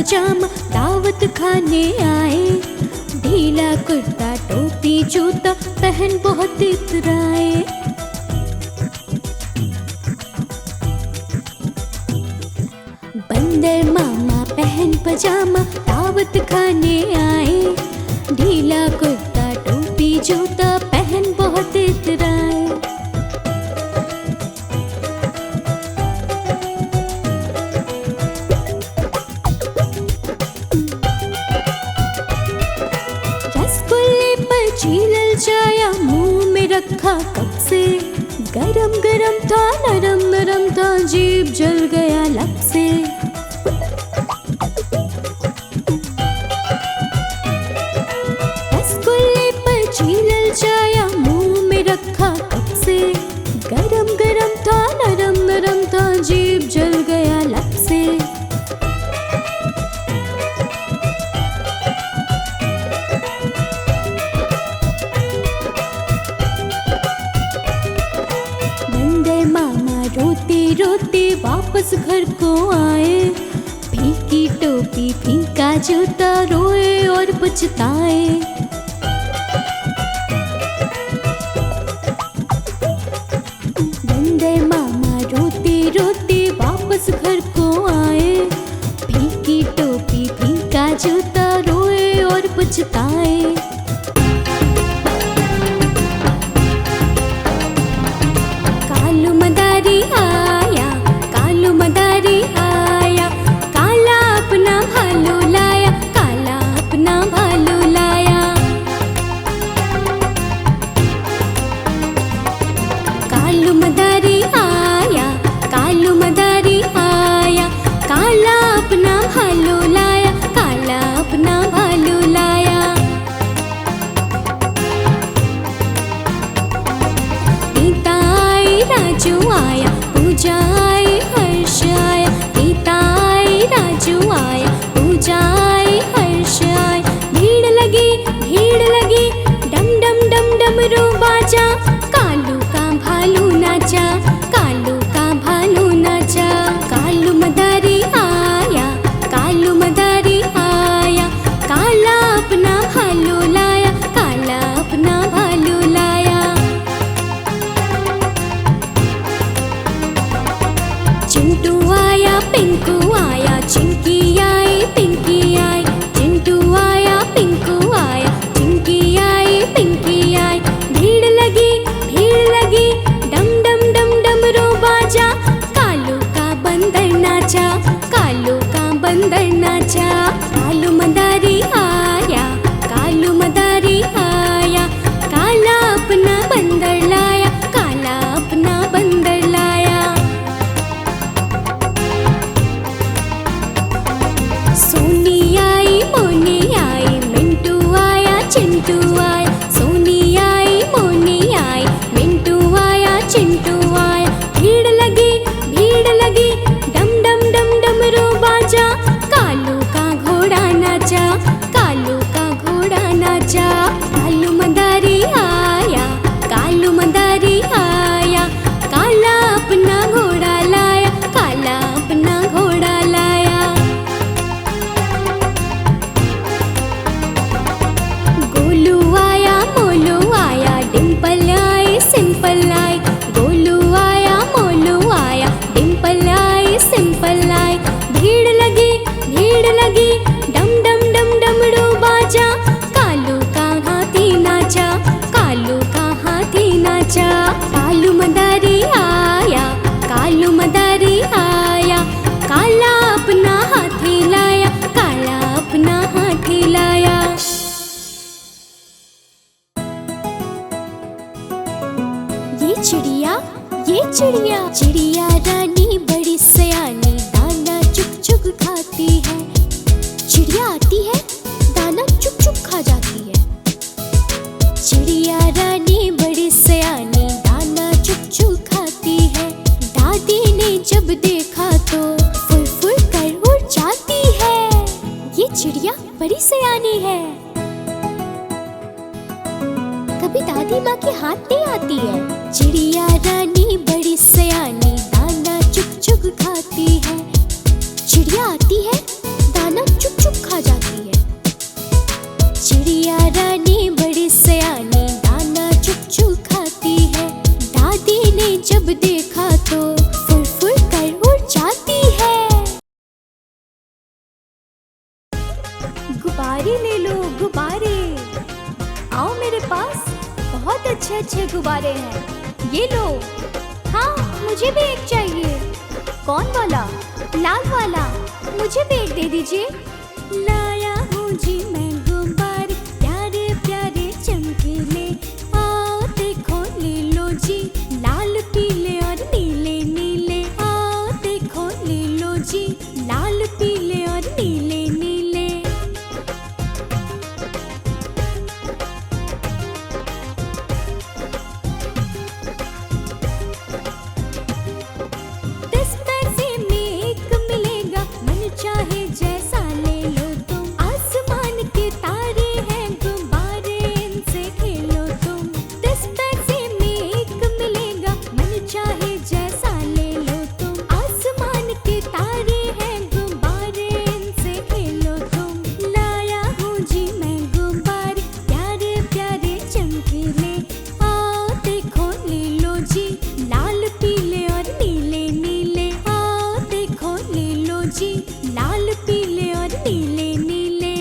पजामा दावत खाने आए। ढीला कुर्ता टोपी जूता पहन बहुत इतराए। बंदर मामा पहन पजामा दावत खाने आए। ढीला कुर्ता टोपी जूता पहन बहुत इतराए। रसगुल्ले पर छीलल जाया मुंह में रखा कब से। गरम गरम था नरम नरम था जीभ जल गया लब से। रसगुल्ले पर छीलल जाया मुंह में रखा कब से। गरम गरम था नरम नरम था जीभ जल गया लब से। बंदर मामा रोते रोते वापस घर को आए। फीकी टोपी फीका जूता रोए और पछताए। बंदर मामा रोते रोते वापस घर को आए। फीकी टोपी फीका जूता रोए और पछताए। कालू मदारी आया, कालू मदारी आया। काला अपना भालू लाया, काला अपना भालू लाया। कालू मदारी आया, कालू मदारी आया। काला अपना भालू लाया, काला अपना भालू लाया। पिता आई राजू आया, पूजा आई हर्ष आया। पिता आई राजू आया, पूजा आई हर्ष आया। भीड़ लगी डम डम डम डमरू बाजा। कालू का भालू नाचा, कालू का भालू नाचा। कालू मदारी आया, कालू मदारी आया। काला अपना भालू लाया, काला अपना भालू लाया। चिंटू आया पिंकू आया, चिंकी आई पिंकी आई। चिंटू आया पिंकू आया, चिंकी आई पिंकी आई। भीड़ लगी डम डम डम डमरू बाजा। कालू का बंदर नाचा, कालू का बंदर नाचा। कालू मदारी आया, कालू मदारी आया। काला अपना बंदर लाया, काला अपना बंदर लाया। सोनी आई मोनी आई, मिंटू आया चिंटू आया। सोनी आई मोनी आई, मिंटू आया चिंटू आया। भीड़ लगी डम डम डम डमरू बाजा। कालू का घोड़ा नाचा, कालू का घोड़ा नाचा। कालू मदारी आया, कालू मदारी आया। काला अपना घोड़ा लाया, काला अपना घोड़ा लाया। गोलू आया मोलू आया, Dimple I simple I. Golu आया मोलू आया, डिम्पल आई सिंपल आई। भीड़ लगी डम डम डम डमरू बाजा। कालू का हाथी नाचा, कालू का हाथी नाचा। कालू मदारी आया, कालू मदारी आया। काला अपना हाथी लाया, काला अपना हाथी लाया। ये चिड़िया चिड़िया रानी बड़ी सयानी, दाना चुग चुग खाती है। चिड़िया आती है, दाना चुग चुग खा जाती है। चिड़िया रानी बड़ी सयानी, दाना चुग चुग खाती है। दादी ने जब देखा तो फुर फुर कर उड़ जाती है। ये चिड़िया बड़ी सयानी है। कभी दादी माँ के हाथ नहीं आती है। चिड़िया रानी बड़ी सयानी, दाना चुग चुग खाती है। चिड़िया आती है, दाना गुब्बारे ले लो, गुब्बारे। आओ मेरे पास बहुत अच्छे अच्छे गुब्बारे हैं, ये लो। हाँ, मुझे भी एक चाहिए। कौन वाला? लाल वाला। मुझे भी एक दे दीजिए। लाया हूँ जी मैं गुब्बारे, प्यारे प्यारे चमकीले। आओ देखो ले लो जी, लाल पीले और नीले नीले। आओ देखो ले लो जी, लाल पीले और नीले नीले। चाहे जैसा ले लो तुम, आसमान के तारे हैं गुब्बारे, इनसे खेलो तुम। 10 पैसे में एक मिलेगा, मन चाहे जैसा ले लो तुम। आसमान के तारे हैं गुब्बारे, इनसे खेलो तुम। लाया हूँ जी मैं गुब्बारे, प्यारे प्यारे चमकीले। आओ देखो ले लो जी, लाल पीले और नीले नीले। आओ देखो ले लो जी, लाल पीले और नीले नीले।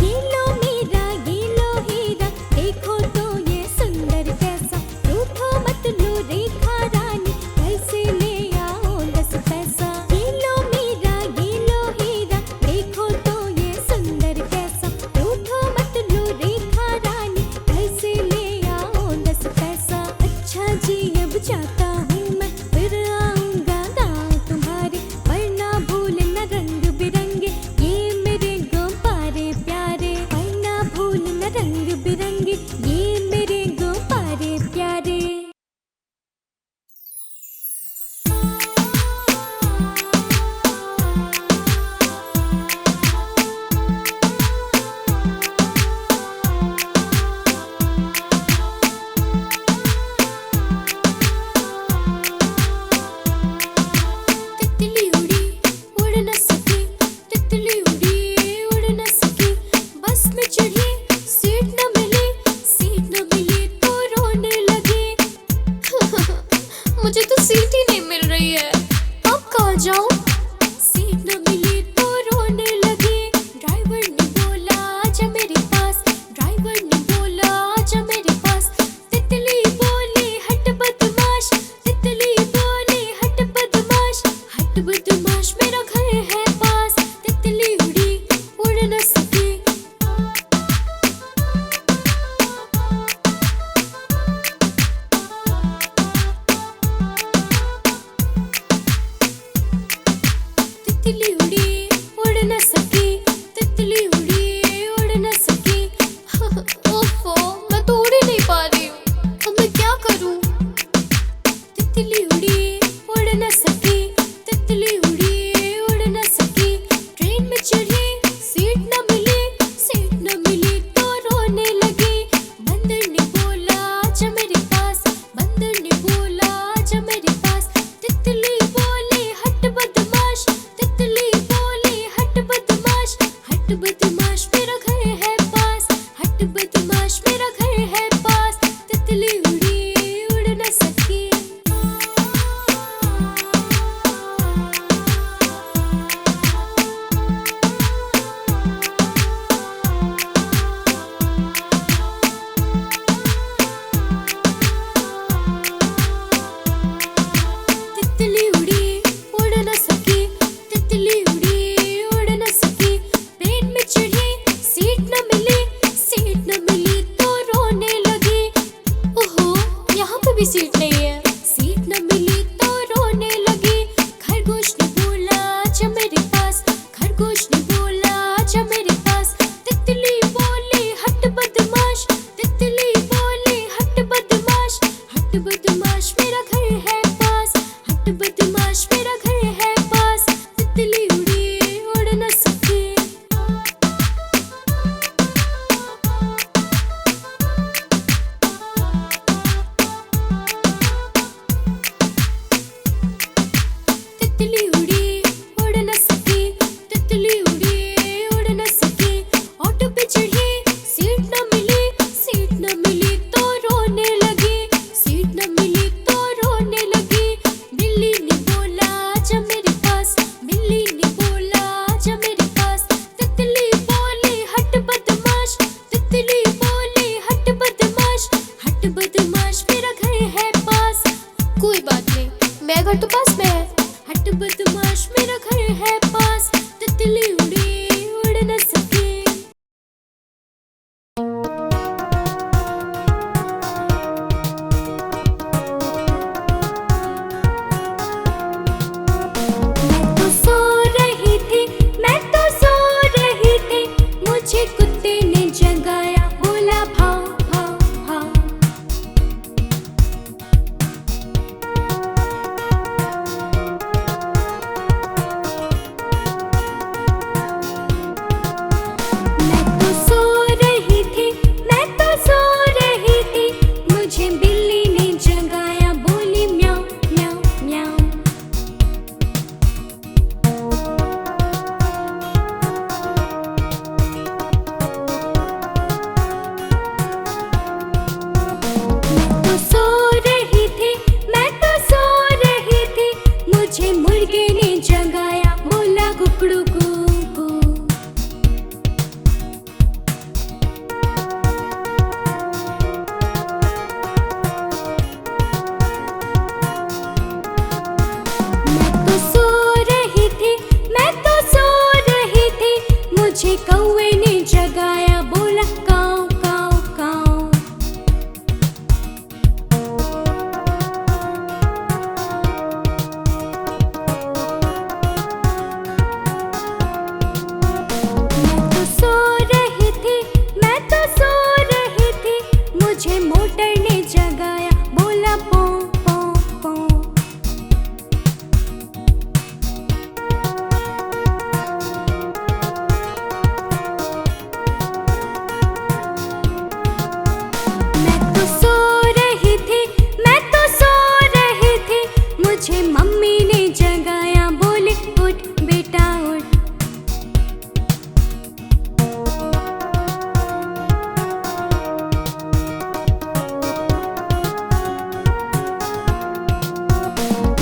ये लो मेरा, ये लो हीरा, देखो तो ये सुंदर कैसा। रूठो मत लो रेखा रानी, कैसे ले आओ 10 पैसा। ये लो मेरा, ये लो हीरा, देखो तो ये सुंदर कैसा। रूठो मत लो रेखा रानी, कैसे ले आओ 10 पैसा। अच्छा जी अब जाता हूँ मैं, फिर आऊँगा गाँव तुम्हारे। वरना भूलना रंग बिरंगे, ये मेरे गुब्बारे प्यारे। वरना भूलना रंग बिरंगे, ये मेरे गुब्बारे प्यारे। तितली उड़ी उड़ न सकी, तितली उड़ी उड़ न सकी। बस में चढ़ी सीट न मिली, सीट न मिली तो रोने लगी। मुझे तो सीट ही नहीं मिल रही है, अब कहाँ जाऊँ? सीट न मिली तो रोने लगी। ड्राइवर ने बोला आजा मेरे पास, ड्राइवर ने बोला आजा मेरे पास। तितली बोली हट बदमाश, तितली बोली हट बदमाश। हट बदमाश मेरा घर है पास। तितली उड़ी उड़ न सकी। तितली उड़ी उड़ न सकी, तितली उड़ी उड़ न सकी। ओफो, मैं तो उड़ ही नहीं पा रही हूँ, अब मैं क्या करूँ? तितली उड़ी उड़ न सकी, तितली उड़ी उड़ न सकी। ट्रेन में चढ़ी सीट न मिली, सीट न मिली तो रोने लगी। बंदर ने बोला आजा मेरे पास, बंदर ने बोला आजा मेरे पास। तितली बोली हट बदमाश, तितली बोली हट बदमाश। हट बदमाश मेरा घर है पास, हट बदमाश मेरा घर है पास। तितली उड़ी उड़ न सकी। तितली उड़ी उड़ न सकी, तितली उड़ी उड़ न सकी। प्लेन में चढ़ी सीट न मिली, सीट न मिली तो रोने लगी। ओहो, यहाँ पे भी सीट नहीं है। सीट न मिली तो रोने लगी। खरगोश ने बोला आजा मेरे पास, खरगोश ने बोला आजा मेरे पास। तितली बोली हट बदमाश, तितली बोली हट बदमाश। हट बदमाश मेरा घर है पास, हट बदमाश मेरा घर है पास। तितली उड़ी उड़ न सकी। तितली उड़ी उड़ न सकी, तितली उड़ी उड़ न सकी। ऑटो पे चढ़ी सीट न मिली, सीट न मिली तो रोने लगी। बदमाश मेरा घर है पास। कोई बात नहीं, मेरा घर तो पास में है। हट बदमाश मेरा घर है पास, तितली उड़ी उड़ न सके। मैं तो सो रही थी, मैं तो सो रही थी, मुझे कुत्ते ने जगाया, बोला भाव भाव भाव। मैं तो सो रही थी, मैं तो सो रही थी, मुझे बिल्ली ने जगाया, बोली म्याऊं म्याऊं म्याऊं। मैं तो सो रही थी, मैं तो सो रही थी, मुझे मुर्गे ने जगाया, बोला कुकड़ू कू कू। मैं तो सो रही थी, मैं तो सो रही थी, मुझे कौवे ने जगाया, बोला काऊ काऊ काऊ। मैं तो सो रही थी, मैं तो सो रही थी, मुझे मोटर ने जगाया, बोला पौ पौ पौ। मैं तो सो रही थी, मैं तो सो रही थी, मुझे मम्मी ने जगाया, बोले उठ बेटा उठ।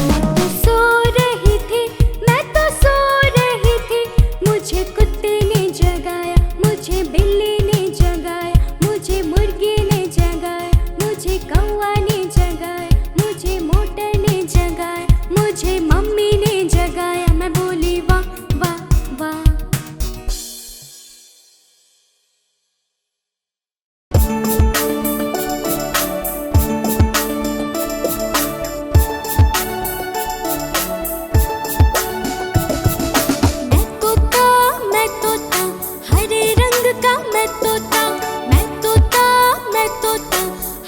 मैं तो सो रही थी, मैं तो सो रही थी, मुझे कुत्ते ने जगाया, मुझे बिल्ली ने जगाया, मुझे मुर्गी ने जगाया, मुझे कौवा ने जगाया, मुझे मोटर ने जगाया, मुझे मम्मी ने जगाया, मैं बोली वाह वाह वाह। मैं तोता हरे रंग का, मैं तोता, मैं तोता, मैं तोता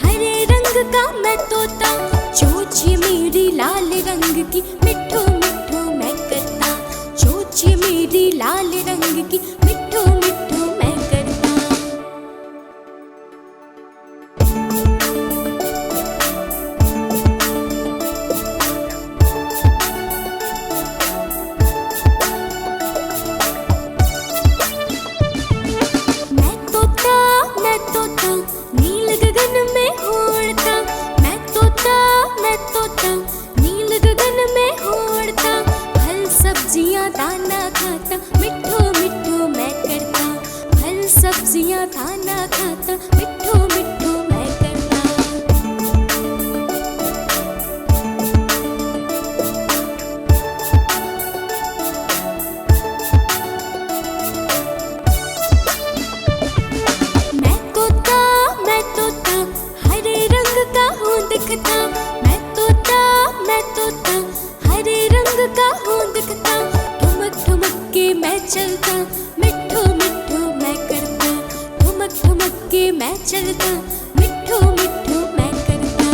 हरे रंग का, मैं तोता। चोंच ये मेरी लाल रंग की, मिठू मिठू मैं करता, चोंच ये मेरी लाल रंग की, मिठू मिठू मैं करता। मैं तोता, मैं तोता नील गगन में उड़ता, मैं तोता, मैं तोता नील गगन में उड़ता। फल सब्जियां दाना खाता, मिठू मिठू मैं करता, फल सब्जियां दाना खाता, मिठू मिठू मैं करता। मैं तोता, मैं तोता हरे रंग का हूँ दिखता, मैं तोता, मैं तोता हरे रंग का हूँ दिखता। ठुमक ठुमक के मैं चलता, मिठू मिठू मैं करता, ठुमक ठुमक के मैं चलता, मिठू मिठू मैं करता।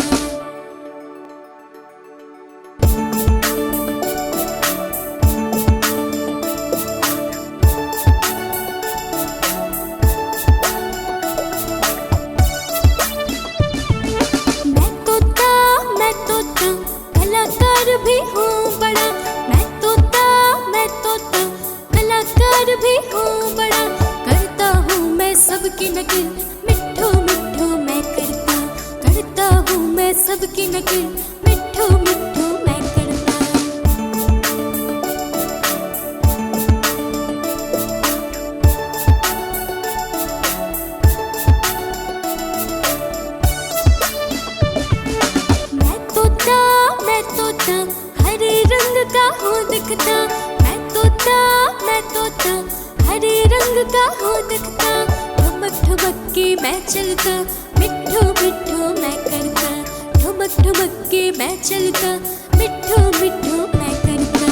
मैं तोता, मैं तोता कलाकार भी हूँ बड़ा, मैं तोता, मैं तोता कलाकार भी हूँ बड़ा। करता हूँ मैं सबकी नकल, मिठू मिठू मैं करता, करता हूँ मैं सबकी नकल, मिठू मिठू मैं करता। रंग का हो तख्ता, ठुमक ठुमक के मैं चलता, मिट्ठू मिट्ठू मैं करता, ठुमक ठुमक के मैं चलता, मिट्ठू मिट्ठू मैं करता।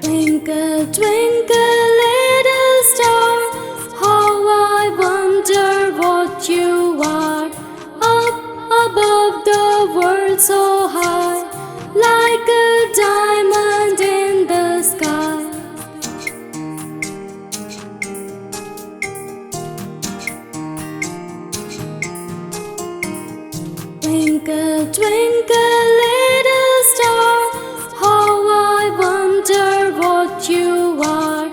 Twinkle, twinkle, little star, how I wonder what you are. Up above the world so high, like a diamond in the sky. Twinkle, twinkle, little star, how I wonder what you are.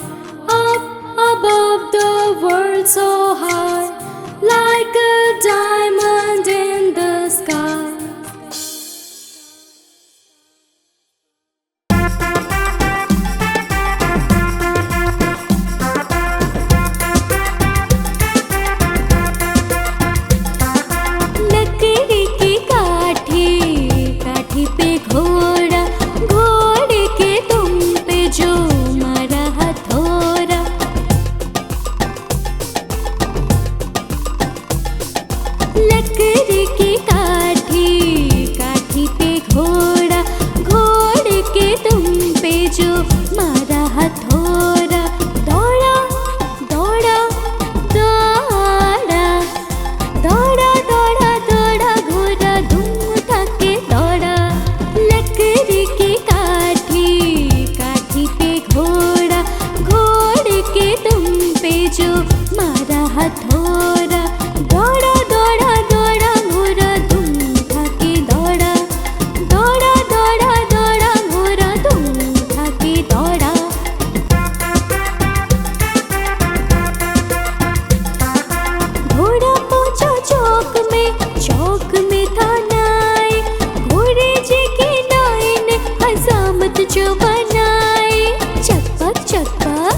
जो बनाए, चकपक चकपक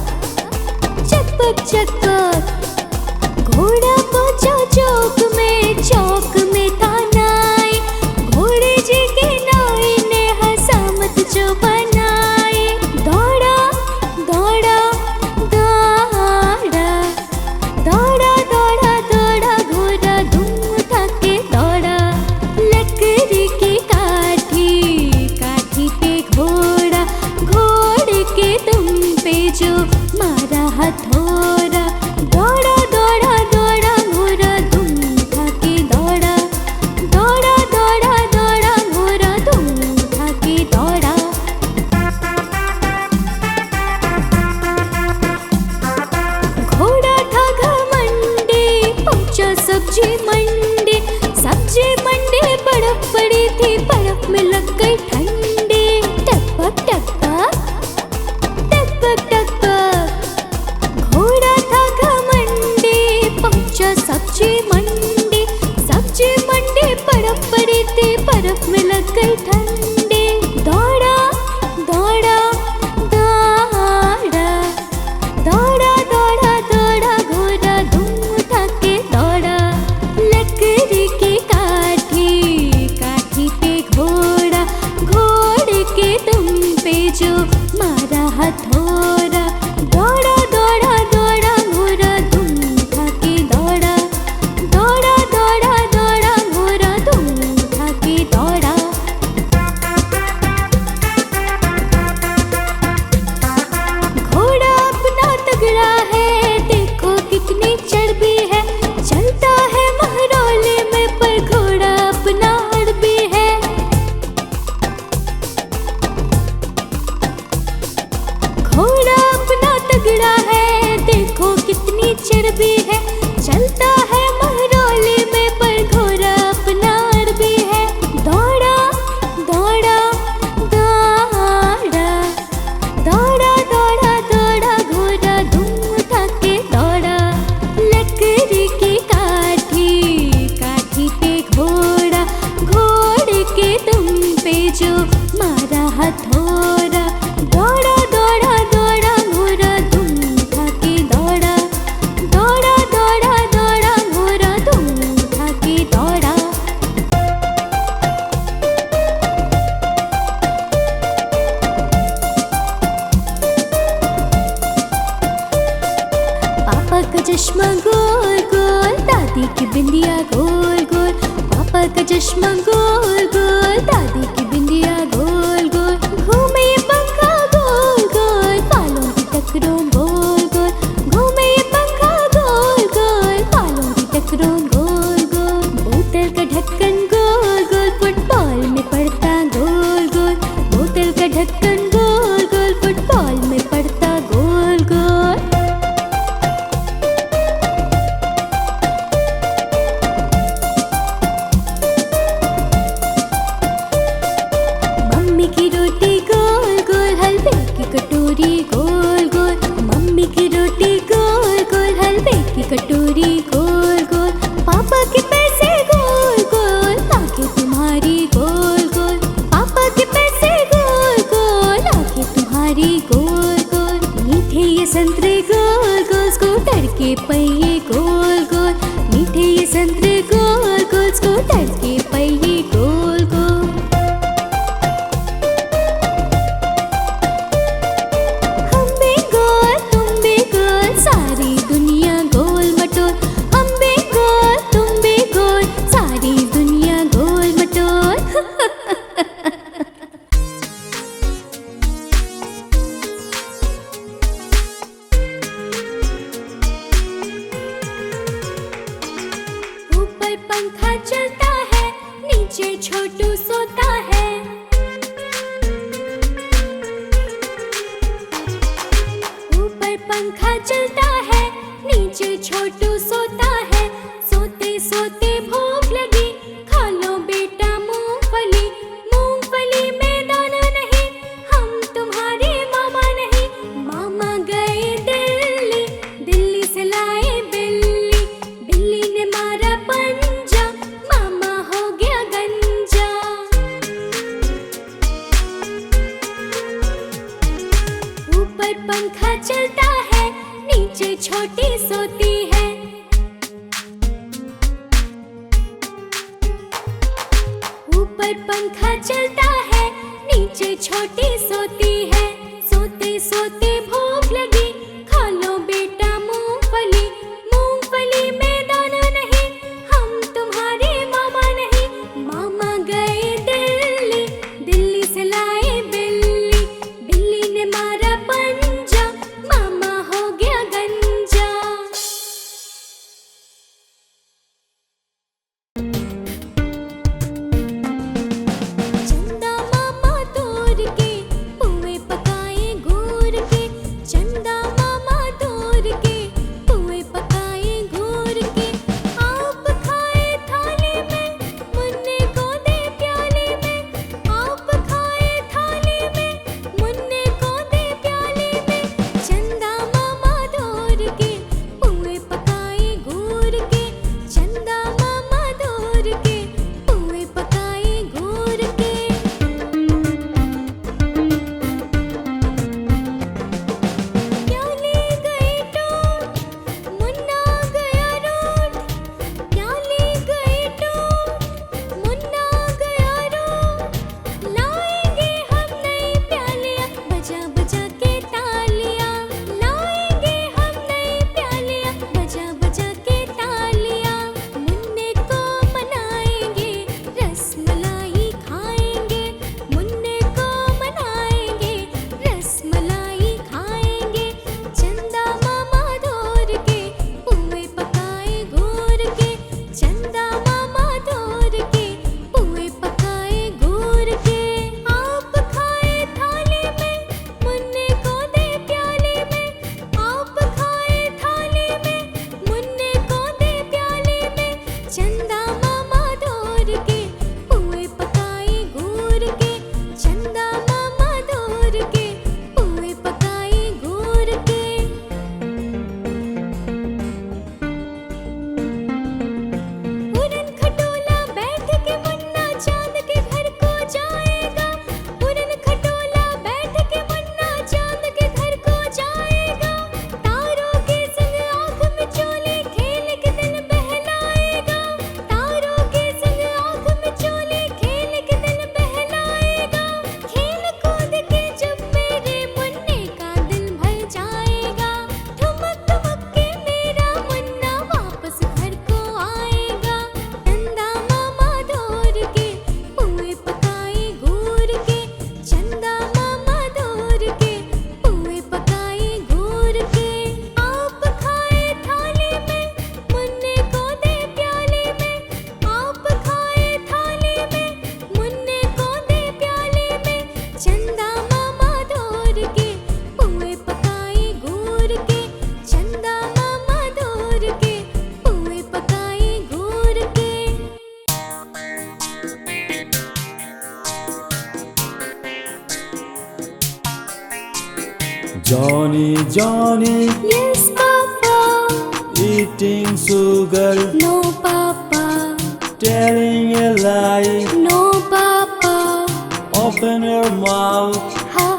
चकपक चकपक। घोड़ा पहुंचा चौक में तानाए, घोड़े जी के नाई ने हसामत जो बनाए। दौड़ा दौड़ा दौड़ा दौड़ा दौड़ा दौड़ा घोड़ा धूम उठा के दौड़ा। लकड़ी की काठी पे घोड़ा, घोड़े के दुम पे जो मारा हथौड़ा। दौड़ा दौड़ा दौड़ा घोड़ा धूम उठा के दौड़ा, दौड़ा दौड़ा दौड़ा घोड़ा धूम उठा के दौड़ा। घोड़ा था घमंडी, पहुंचा सब्जी मंडी। सब्जी मंडी बर्फ पड़ी थी, बर्फ में लग गई ठंडी। टकपक टकपक टकपक टकपक। घोड़ा था घमंडी, पहुंचा सब्जी मंडी। सब्जी मंडी बर्फ पड़ी थी, बर्फ में लग गई ठंडी। दौड़ा दौड़ा दौड़ा दौड़ा दौड़ा दौड़ा घोड़ा धूम उठा के दौड़ा। लकड़ी की काठी पे घोड़ा, घोड़े के दुम पे जो मारा हथौड़ा। दौड़ा दौड़ा दौड़ा घोड़ा धूम उठा के दौड़ा, दौड़ा दौड़ा दौड़ा घोड़ा धूम उठा के दौड़ा। घोड़ा अपना तगड़ा है, देखो कितनी चर्बी है। चलता है महरौले में, पर घोड़ा अपना हड़बी है। घोड़ा अपना तगड़ा है, देखो कितनी चर्बी है। चलता है महरौले में, पर घोड़ा अपना हड़बी है। दौड़ा दौड़ा दौड़ा दौड़ा दौड़ा दौड़ा घोड़ा धूम उठा के दौड़ा। लकड़ी की काठी पे घोड़ा, घोड़े के दुम पे जो मारा हथौड़ा। दौड़ा दौड़ा दौड़ा घोड़ा धूम उठा के दौड़ा, दौड़ा दौड़ा दौड़ा घोड़ा धूम उठा के दौड़ा। पापा का चश्मा गोल गोल, दादी की बिंदिया गोल गोल। पापा का चश्मा गोल गोल, दादी की बिंदिया गोल गोल। घूमे ये पंखा गोल गोल, बालों की टकरों गोल गोल। घूमे ये पंखा गोल गोल, बालों की टकरों गोल गोल। बोतल का ढक्कन गोल गोल, फुटबॉल में पड़ता गोल गोल। बोतल का ढक्कन गोल गोल, फुटबॉल में पड़ता गोल गोल। ऊपर पंखा चलता है, नीचे छोटी सोती है। ऊपर पंखा चलता है, नीचे छोटी सोती है। सोते सोते भूख लगी, खा लो बेटा मूंगफली। मूंगफली में दाना नहीं, हम तुम्हारे मामा नहीं। मामा गए दिल्ली, दिल्ली से लाए बिल्ली। बिल्ली ने मारा पंजा, मामा हो गया गंजा। चंदा मामा तोड़ के पुए पकाए घूर के। चंदा मामा तोड़ के पुए पकाए घूर के। आप खाए थाली में, मुन्ने को दे प्याली में। आप खाए थाली में, मुन्ने को दे प्याली में। चंदा मामा तोड़ के पुए पकाए घूर के। चंदा मामा तोड़ के पुए पकाए घूर के। प्याली गई टूट, मुन्ना गया रूठ। प्याली गई टूट, मुन्ना गया रूठ। लाएंगे हम नई प्यालियाँ, बजा बजा के तालियाँ। लाएंगे हम नई प्यालियाँ, बजा बजा के तालियाँ। मुन्ने को मनाएंगे, रसमलाई खाएंगे। मुन्ने को मनाएंगे, रसमलाई खाएंगे। चंदा मामा तोड़ के पुए पकाए घूर के। चंदा मामा तोड़ के पुए पकाए घूर के। आप खाए थाली में, मुन्ने को दे प्याली में। आप खाए थाली में, मुन्ने को दे प्याली में। चंदा मामा तोड़ के पुए पकाए घूर के। चंदा मामा तोड़ के पुए पकाए घूर के। उड़न खटोला बैठ के मुन्ना चांद के घर को जाएगा। उड़न खटोला बैठ के मुन्ना चांद के घर को जाएगा। तारों के संग आँख मिचोले खेल के दिल बहलाएगा। तारों के संग आँख मिचोले खेल के दिल बहलाएगा। खेल कूद के जब मेरे मुन्ने का दिल भर जाएगा। ठुमक ठुमक के मेरा मुन्ना वापस घर को आएगा। चंदा मामा तोड़ के पुए पकाए घूर के। चंदा मामा तोड़ के पुए पकाए घूर के। आप खाए थाली में, मुन्ने को दे प्याली में। आप खाए थाली में, मुन्ने को दे प्याली में। चंदा मामा तोड़ के पुए पकाए घूर के। चंदा मामा तोड़ के पुए पकाए घूर के। Johnny, Johnny, Yes, Papa. eating sugar, No, Papa. telling a lie. No, Papa. Open your mouth, Ha